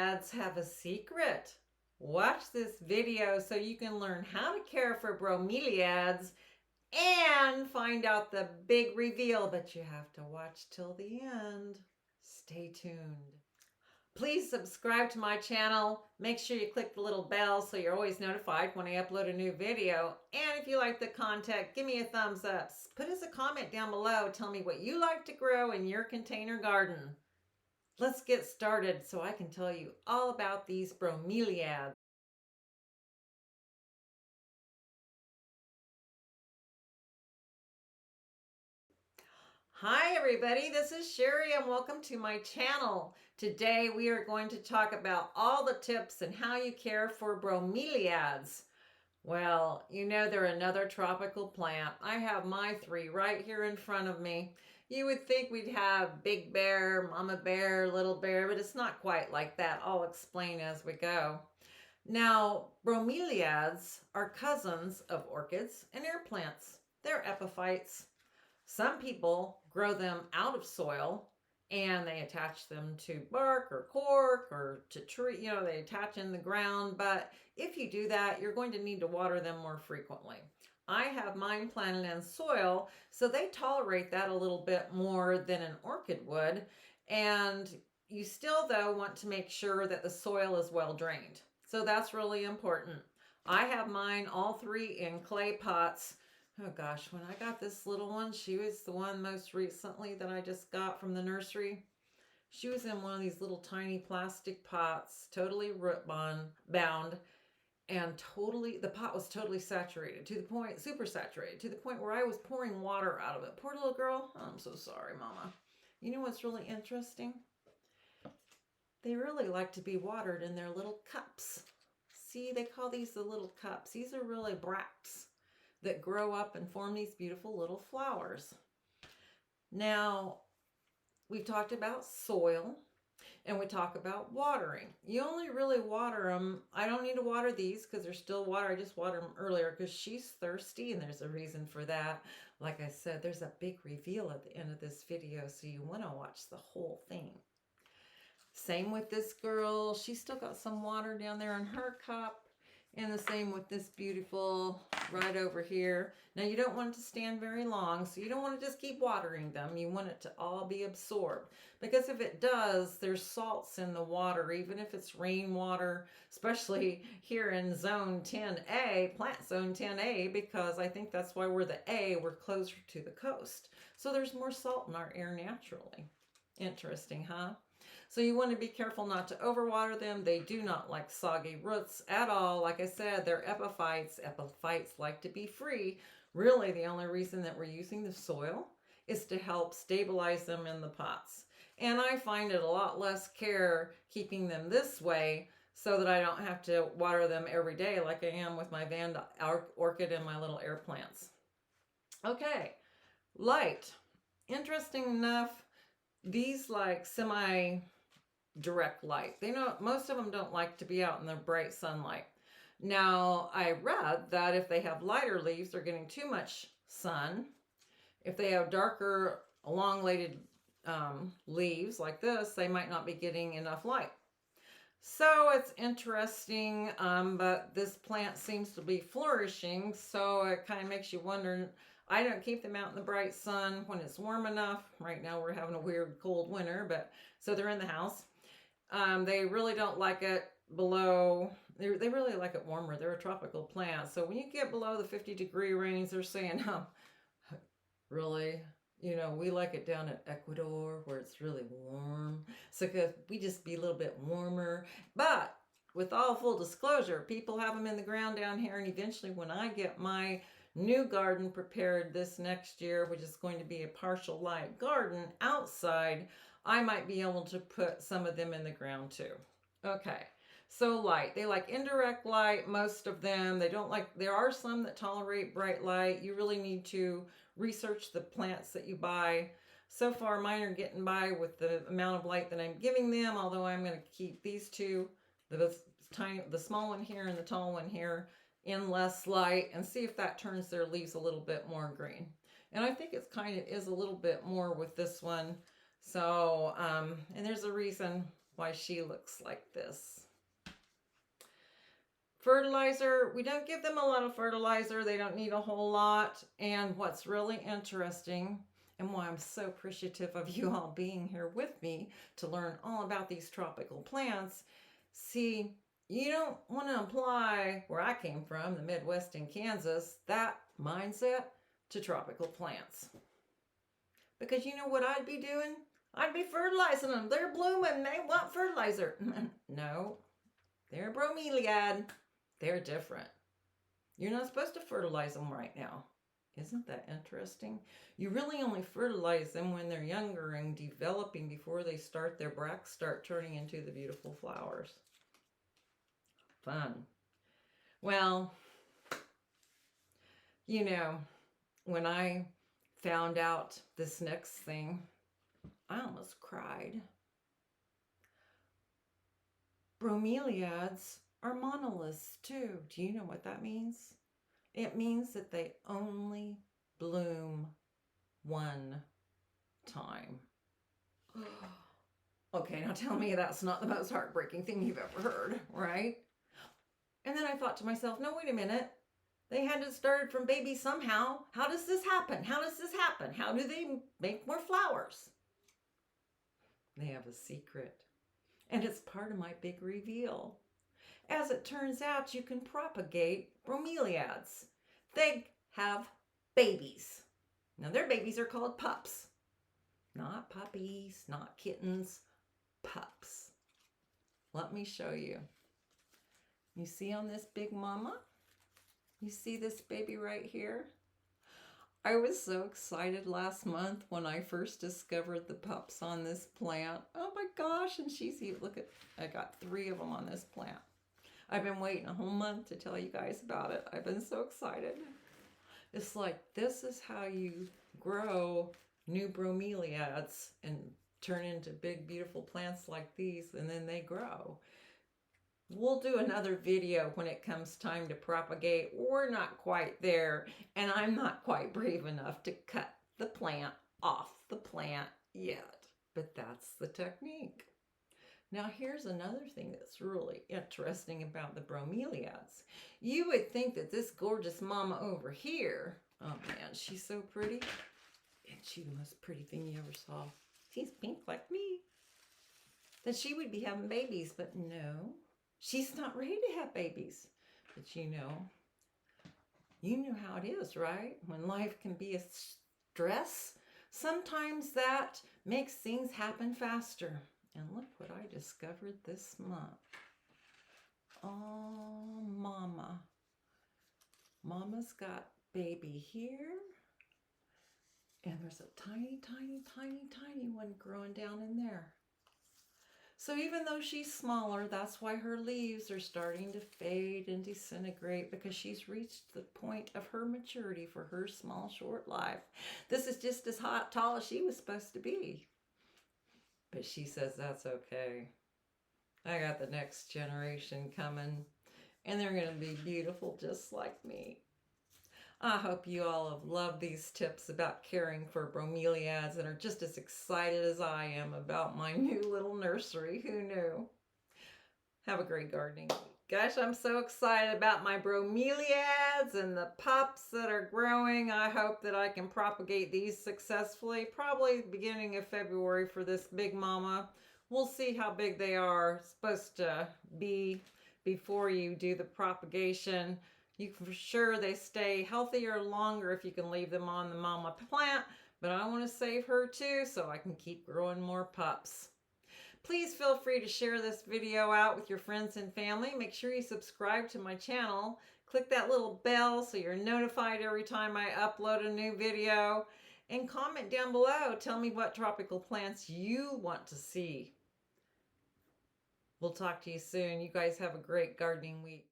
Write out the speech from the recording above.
bromeliads have a secret. Watch this video so you can learn how to care for bromeliads and find out the big reveal, but you have to watch till the end. Stay tuned. Please subscribe to my channel. Make sure you click the little bell so you're always notified when I upload a new video. And if you like the content, give me a thumbs up. Put us a comment down below. Tell me what you like to grow in your container garden. Let's get started so I can tell you all about these bromeliads. Hi everybody, this is Sherry and welcome to my channel. Today we are going to talk about all the tips and how you care for bromeliads. Well, you know they're another tropical plant. I have my three right here in front of me. You would think we'd have big bear, mama bear, little bear, but it's not quite like that. I'll explain as we go. Now, bromeliads are cousins of orchids and air plants. They're epiphytes. Some people grow them out of soil and they attach them to bark or cork or to tree, they attach in the ground. But if you do that, you're going to need to water them more frequently. I have mine planted in soil, so they tolerate that a little bit more than an orchid would. And you still, though, want to make sure that the soil is well drained. So that's really important. I have mine, all three, in clay pots. Oh gosh, when I got this little one, she was the one most recently that I just got from the nursery. She was in one of these little tiny plastic pots, totally root bound, and the pot was totally saturated to the point, super saturated, to the point where I was pouring water out of it. Poor little girl. Oh, I'm so sorry, Mama. You know what's really interesting? They really like to be watered in their little cups. See, they call these the little cups. These are really bracts that grow up and form these beautiful little flowers. Now, we've talked about soil and we talk about watering. You only really water them. I don't need to water these because they're still water. I just watered them earlier because she's thirsty and there's a reason for that. Like I said, there's a big reveal at the end of this video, so you want to watch the whole thing. Same with this girl. She's still got some water down there in her cup. And the same with this beautiful right over here. Now you don't want it to stand very long, so you don't want to just keep watering them. You want it to all be absorbed. Because if it does, there's salts in the water, even if it's rainwater, especially here in zone 10A, plant zone 10A, because I think that's why we're the A, we're closer to the coast. So there's more salt in our air naturally. Interesting, huh? So you want to be careful not to overwater them. They do not like soggy roots at all. Like I said, they're epiphytes. Epiphytes like to be free. Really, the only reason that we're using the soil is to help stabilize them in the pots. And I find it a lot less care keeping them this way so that I don't have to water them every day like I am with my Van orchid and my little air plants. Okay, light. Interesting enough, these like semi-direct light. Most of them don't like to be out in the bright sunlight. Now, I read that if they have lighter leaves, they're getting too much sun. If they have darker, elongated leaves like this, they might not be getting enough light. So it's interesting, but this plant seems to be flourishing, so it kind of makes you wonder. I don't keep them out in the bright sun when it's warm enough. Right now we're having a weird cold winter, but so they're in the house. They really don't like it below, they really like it warmer. They're a tropical plant. So when you get below the 50-degree range, they're saying, really? We like it down in Ecuador where it's really warm. So could we just be a little bit warmer? But with all full disclosure, people have them in the ground down here, and eventually when I get my new garden prepared this next year, which is going to be a partial light garden outside, I might be able to put some of them in the ground too. Okay, so light. They like indirect light, most of them. They don't like, there are some that tolerate bright light. You really need to research the plants that you buy. So far, mine are getting by with the amount of light that I'm giving them, although I'm going to keep these two, the small one here and the tall one here, in less light and see if that turns their leaves a little bit more green. And I think it's kind of is a little bit more with this one. So, and there's a reason why she looks like this. Fertilizer, we don't give them a lot of fertilizer. They don't need a whole lot. And what's really interesting, and why I'm so appreciative of you all being here with me to learn all about these tropical plants. See, you don't want to apply, where I came from, the Midwest in Kansas, that mindset to tropical plants. Because you know what I'd be doing? I'd be fertilizing them. They're blooming. They want fertilizer. No, they're a bromeliad. They're different. You're not supposed to fertilize them right now. Isn't that interesting? You really only fertilize them when they're younger and developing, before they start, their bracts start turning into the beautiful flowers. Fun. Well, you know, when I found out this next thing, I almost cried. Bromeliads are monoliths too. Do you know what that means? It means that they only bloom one time. Okay, now tell me that's not the most heartbreaking thing you've ever heard, right? And then I thought to myself, no, wait a minute. They had to start from baby somehow. How does this happen? How does this happen? How do they make more flowers? They have a secret. And it's part of my big reveal. As it turns out, you can propagate bromeliads. They have babies. Now their babies are called pups. Not puppies, not kittens, pups. Let me show you. You see on this big mama? You see this baby right here? I was so excited last month when I first discovered the pups on this plant. Oh my gosh, and she's even, look at, I got 3 of them on this plant. I've been waiting a whole month to tell you guys about it. I've been so excited. It's like, this is how you grow new bromeliads and turn into big, beautiful plants like these, and then they grow. We'll do another video when it comes time to propagate. We're not quite there, and I'm not quite brave enough to cut the plant off the plant yet, but that's the technique. Now here's another thing that's really interesting about the bromeliads. You would think that this gorgeous mama over here, oh man, she's so pretty. And she's the most pretty thing you ever saw. She's pink like me. That she would be having babies, but no. She's not ready to have babies. But you know how it is, right? When life can be a stress, sometimes that makes things happen faster. And look what I discovered this month. Oh, mama. Mama's got baby here. And there's a tiny, tiny, tiny, tiny one growing down in there. So even though she's smaller, that's why her leaves are starting to fade and disintegrate, because she's reached the point of her maturity for her small, short life. This is just as tall as she was supposed to be. But she says that's okay. I got the next generation coming, and they're going to be beautiful just like me. I hope you all have loved these tips about caring for bromeliads and are just as excited as I am about my new little nursery. Who knew? Have a great gardening week. Gosh, I'm so excited about my bromeliads and the pups that are growing. I hope that I can propagate these successfully, probably beginning of February for this big mama. We'll see how big they are supposed to be before you do the propagation. You can for sure they stay healthier longer if you can leave them on the mama plant, but I want to save her too so I can keep growing more pups. Please feel free to share this video out with your friends and family. Make sure you subscribe to my channel. Click that little bell so you're notified every time I upload a new video. And comment down below. Tell me what tropical plants you want to see. We'll talk to you soon. You guys have a great gardening week.